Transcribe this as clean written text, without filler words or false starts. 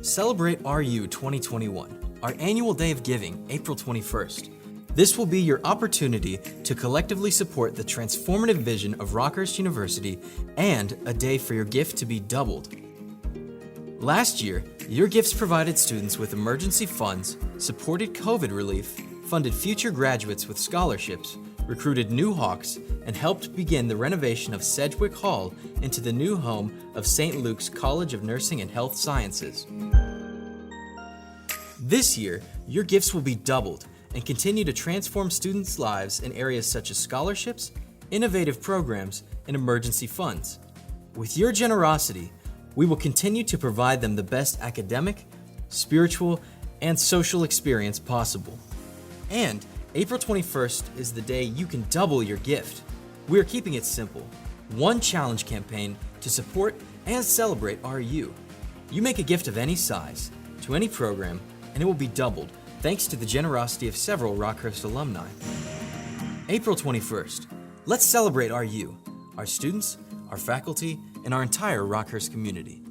Celebrate RU 2021, our annual Day of Giving, April 21st. This will be your opportunity to collectively support the transformative vision of Rockhurst University and a day for your gift to be doubled. Last year, your gifts provided students with emergency funds, supported COVID relief, funded future graduates with scholarships, recruited new Hawks, and helped begin the renovation of Sedgwick Hall into the new home of St. Luke's College of Nursing and Health Sciences. This year, your gifts will be doubled and continue to transform students' lives in areas such as scholarships, innovative programs, and emergency funds. With your generosity, we will continue to provide them the best academic, spiritual, and social experience possible. And April 21st is the day you can double your gift. We are keeping it simple. One challenge campaign to support and celebrate RU. You make a gift of any size, to any program, and it will be doubled thanks to the generosity of several Rockhurst alumni. April 21st. Let's celebrate RU, our students, our faculty, and our entire Rockhurst community.